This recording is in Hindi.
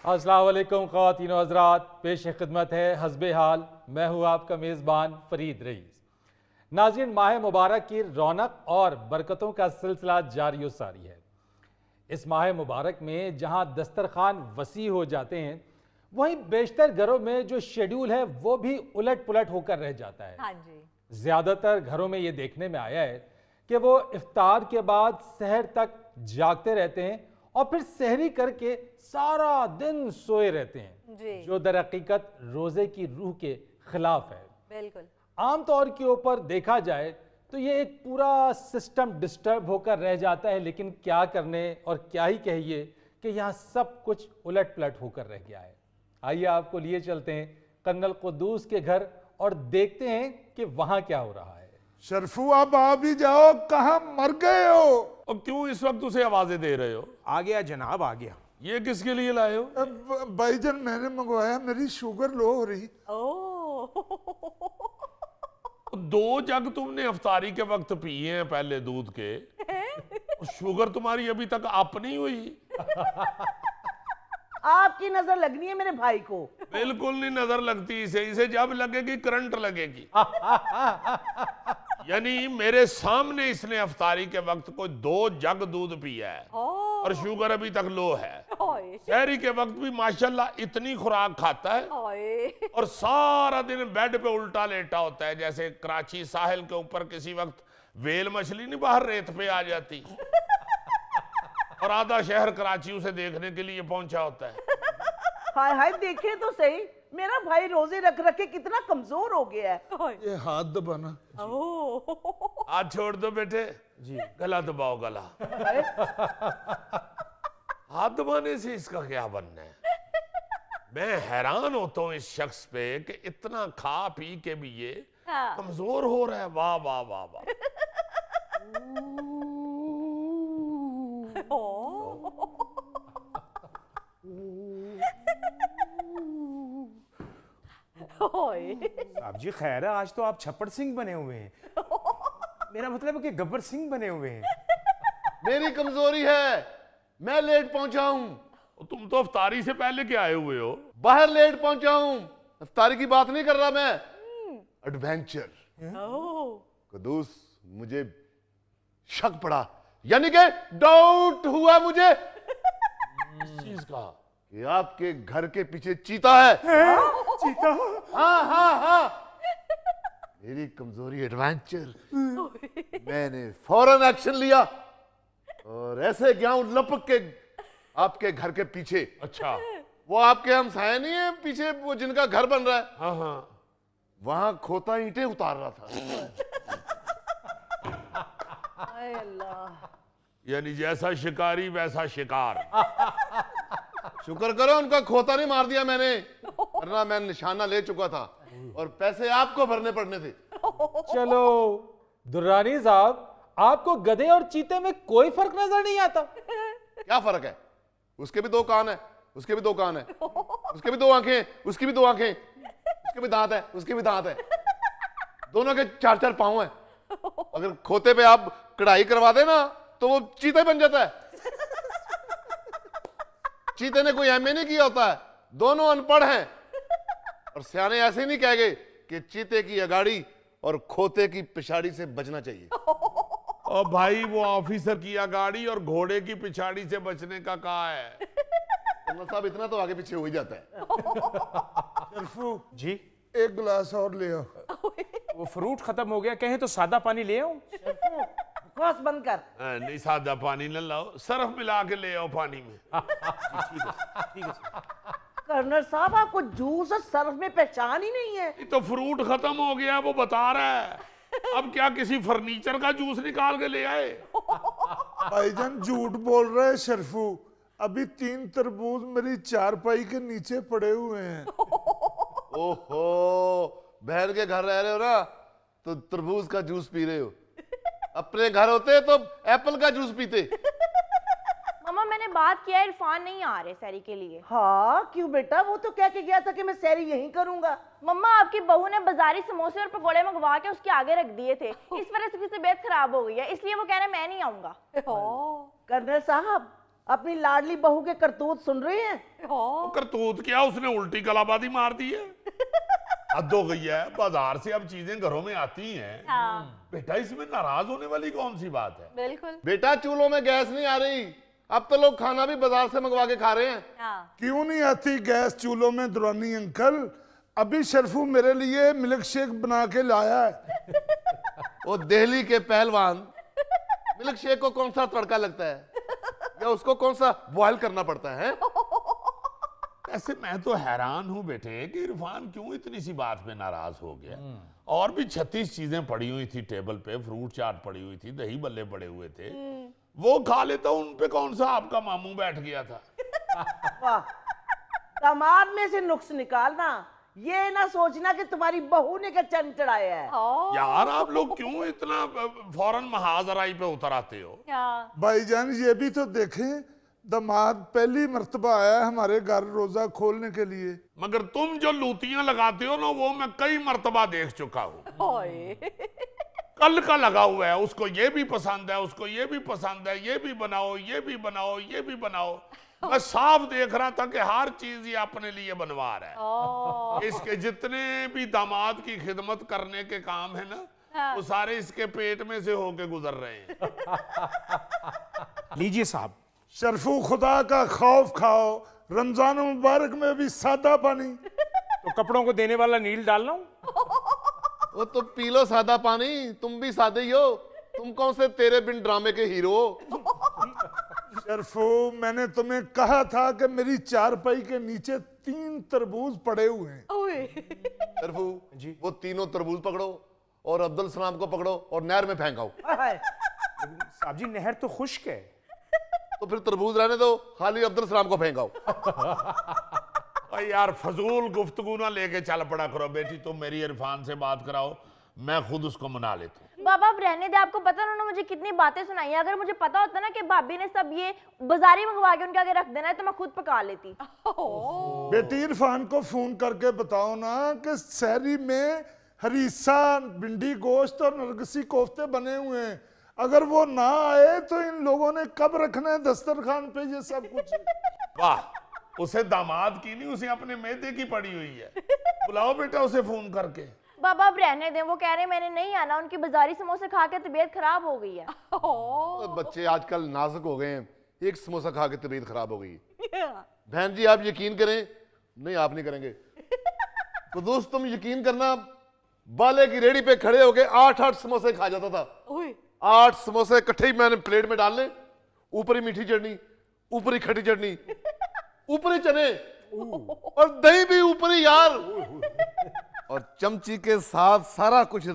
अस्सलाम वालेकुम ख़वातीन व हज़रात, पेश खिदमत है हस्बे हाल। मैं हूँ आपका मेज़बान फरीद रईस। नाज़रीन, माह मुबारक की रौनक और बरकतों का सिलसिला जारी व सारी है। इस माह मुबारक में जहाँ दस्तरखान वसी हो जाते हैं, वहीं बेशतर घरों में जो शेड्यूल है वो भी उलट पुलट होकर रह जाता है। हाँ जी। ज़्यादातर घरों में ये देखने में आया है कि वो इफ्तार के बाद सहर तक जागते रहते हैं और फिर सहरी करके सारा दिन सोए रहते हैं जी। जो दर हकीकत रोजे की रूह के खिलाफ है। बिल्कुल। आमतौर के ऊपर देखा जाए तो ये एक पूरा सिस्टम डिस्टर्ब होकर रह जाता है, लेकिन क्या करने और क्या ही कहिए कि यहाँ सब कुछ उलट पलट होकर रह गया है। आइए आपको लिए चलते हैं कर्नल कुद्दूस के घर और देखते हैं कि वहां क्या हो रहा है। शरफू, आप आ भी जाओ, कहाँ मर गए हो? और क्यों इस वक्त उसे आवाजें दे रहे हो? आ गया जनाब, आ गया। ये किसके लिए लाए हो? भाईजान, मैंने मंगवाया, मेरी शुगर लो हो रही। ओह। 2 जग तुमने अफ्तारी के वक्त पिए हैं पहले दूध के, और शुगर तुम्हारी अभी तक अप नहीं हुई। आपकी नजर लगनी है मेरे भाई को। बिल्कुल नहीं नजर लगती इसे जब लगेगी करंट लगेगी। यानी मेरे सामने इसने अफ्तारी के वक्त कोई 2 जग दूध पिया है और शुगर अभी तक लो है। शहरी के वक्त भी माशाल्लाह इतनी खुराक खाता है और सारा दिन बेड पे उल्टा लेटा होता है, जैसे कराची साहिल के ऊपर किसी वक्त वेल मछली नहीं बाहर रेत पे आ जाती और आधा शहर कराची उसे देखने के लिए पहुंचा होता है। हाय हाय, देखे तो सही, मेरा भाई रोजे रख रख के कितना कमजोर हो गया है। ये हाथ दबाना। हाथ छोड़ दो बेटे जी, गला दबाओ गला। हाथ दबाने से इसका क्या बनना है? मैं हैरान होता हूँ इस शख्स पे कि इतना खा पी के भी ये कमजोर हो रहा है। वाह वाह वाह वाह। साहब जी खैर है, आज तो आप छप्पड़ सिंह बने हुए हैं। मेरा मतलब है कि गब्बर सिंह बने हुए हैं। मेरी कमजोरी है, मैं लेट पहुंचा हूं। तुम तो अफ्तारी से पहले के आए हुए हो। बाहर लेट पहुंचा हूं, इफ्तारी की बात नहीं कर रहा मैं, एडवेंचर। कुद्दूस, मुझे शक पड़ा, यानी कि डाउट हुआ मुझे इस चीज का कि आपके घर के पीछे चीता है। चीता? हाँ हाँ हाँ, मेरी कमजोरी एडवेंचर। मैंने फौरन एक्शन लिया और ऐसे गया हूं लपक के आपके घर के पीछे। अच्छा, वो आपके हमसाए नहीं है पीछे, वो जिनका घर बन रहा है, हाँ हाँ, वहां खोता ईंटें उतार रहा था। हाय अल्लाह। यानी जैसा शिकारी वैसा शिकार। शुक्र करो उनका खोता नहीं मार दिया मैंने, वरना मैं निशाना ले चुका था और पैसे आपको भरने पड़ने थे। चलो दुर्रानी साहब, आपको गधे और चीते में कोई फर्क नजर नहीं आता? क्या फर्क है? उसके भी 2 कान है, उसके भी 2 कान है, उसके भी 2 आंखें, उसकी भी 2 आंखें, उसके भी दांत है, उसके भी दांत है, दोनों के 4-4 पांव है। अगर खोते पे आप कढ़ाई करवा देना तो वो चीते बन जाता है। चीते ने कोई एमए नहीं किया होता है, दोनों अनपढ़ हैं। और सियाने ऐसे नहीं कह गए कि चीते की अगाड़ी और खोते की पिछाड़ी से बचना चाहिए। और भाई वो ऑफिसर की अगाड़ी और घोड़े की पिछाड़ी से बचने का कहा है। कर्नल साहब, इतना तो आगे पीछे हो ही जाता है। शरफू जी, 1 गिलास और ले आओ। वो फ्रूट खत्म हो गया, कहें तो सादा पानी ले आऊं? बकवास बंद कर। नहीं, सादा पानी न लाओ, सरफ मिला के ले आओ पानी में। ठीक है। कर्नल साहब, आपको जूस और सर्फ में पहचान ही नहीं है। ये तो फ्रूट खत्म हो गया, वो बता रहा है। अब क्या किसी फर्नीचर का जूस निकाल के ले आए? भाईजान झूठ बोल रहा है शरफू, अभी 3 तरबूज मेरी चारपाई के नीचे पड़े हुए हैं। ओहो, बहन के घर रह रहे हो ना तो तरबूज का जूस पी रहे हो, अपने घर होते तो एप्पल का जूस पीते। मम्मा, मैंने बात किया, इरफान नहीं आ रहे सैरी के लिए। हाँ क्यों बेटा, वो तो कह के गया था कि मैं सैरी यहीं करूंगा। मम्मा, आपकी बहू ने बाजारी समोसे और पकोड़े मंगवा के उसके आगे रख दिए थे, इस वजह से उसकी तबीयत खराब हो गई है, इसलिए वो कह रहे मैं नहीं आऊंगा। कर्नल साहब, अपनी लाडली बहू के करतूत सुन रही हैं? करतूत क्या, उसने उल्टी कलाबादी मार दी है। हद हो गई है, बाजार से अब चीजें घरों में आती हैं। बेटा इसमें नाराज होने वाली कौन सी बात है? बिल्कुल। बेटा चूल्हों में गैस नहीं आ रही, अब तो लोग खाना भी बाजार से मंगवा के खा रहे हैं। क्यों नहीं आती गैस चूल्हों में दुरानी अंकल? अभी शर्फू मेरे लिए मिल्क शेक बना के लाया है। वो दिल्ली के पहलवान मिल्क शेक को कौन सा तड़का लगता है, या उसको कौन सा बॉयल करना पड़ता है? ऐसे मैं तो हैरान हूं बेटे कि इरफान क्यों इतनी सी बात पे नाराज हो गया। और भी 36 चीजें पड़ी हुई थी टेबल पे, फ्रूट चाट पड़ी हुई थी, दही बल्ले पड़े हुए थे, वो खा लेता, उन पे कौन सा आपका मामू बैठ गया था? वाह, दामाद में से नुक्स निकालना, ये ना सोचना कि तुम्हारी बहू ने क्या चंद चढ़ाया है। यार आप लोग क्यों इतना फौरन महाजराई पे उतर आते हो? भाईजान ये भी तो देखें, दामाद पहली मर्तबा आया है हमारे घर रोजा खोलने के लिए। मगर तुम जो लूतियां लगाते हो ना, वो मैं कई मर्तबा देख चुका हूं। कल का लगा हुआ है, उसको ये भी पसंद है, उसको ये भी पसंद है, ये भी बनाओ, ये भी बनाओ, ये भी बनाओ। मैं साफ देख रहा था कि हर चीज ये अपने लिए बनवा रहा है। इसके जितने भी दामाद की खिदमत करने के काम है ना, वो सारे इसके पेट में से होके गुजर रहे हैं। लीजिए साहब। शर्फू खुदा का खौफ खाओ, रमजान मुबारक में भी सादा पानी। तो कपड़ों को देने वाला नील डालना हूं? वो तो पी लो सादा पानी, तुम भी सादे ही हो। तुम कौन से तेरे बिन ड्रामे के हीरो हो? शर्फू मैंने तुम्हें कहा था कि मेरी चारपाई के नीचे 3 तरबूज पड़े हुए हैं। शर्फू जी, वो तीनों तरबूज पकड़ो और अब्दुल सलाम को पकड़ो और नहर में फेंकाओ। साहब जी नहर तो खुश्क है। तो फिर तरबूज रहने दो, खाली अब्दुल सलाम को फेंकाओ। और यार फजूल गुफ्तगू ना लेके चल पड़ा करो बेटी, तुम मेरी इरफान से बात कराओ, मैं खुद उसको मना लेता हूँ। बाबा अब रहने दे, आपको पता उन्होंने मुझे कितनी बातें सुनाई हैं। अगर मुझे पता होता ना कि भाभी ने सब ये बाजारी मंगवा के उनके आगे रख देना है, तो मैं खुद पका लेती। बेटी इरफान को फोन करके बताओ ना कि सहरी में हरीसा, भिंडी गोश्त और नरगिसी कोफ्ते बने हुए हैं। अगर वो ना आए तो इन लोगों ने कब रखना है दस्तरखान पे ये सब कुछ। वाह, उसे दामाद की नहीं, उसे अपने मैदे की पड़ी हुई है। बुलाओ बेटा उसे फोन करके। बाबा अब रहने दें, वो कह रहे हैं मैंने नहीं आना, उनकी बाजारी समोसे खा के तबीयत खराब हो गई है। तो बच्चे आजकल नाजुक हो गए हैं, एक समोसा खा के तबीयत खराब हो गई। बहन जी आप यकीन करें, नहीं आप नहीं करेंगे तो दोस्त तुम यकीन करना, बाले की रेडी पे खड़े होके 8-8 समोसे खा जाता था। 8 समोसे इकट्ठे ही मैंने प्लेट में डालने, ऊपर ही मीठी चटनी, ऊपर ही खट्टी चटनी, ऊपर ही चने और दही भी ऊपर ही यार, और चमची के साथ सारा कुछ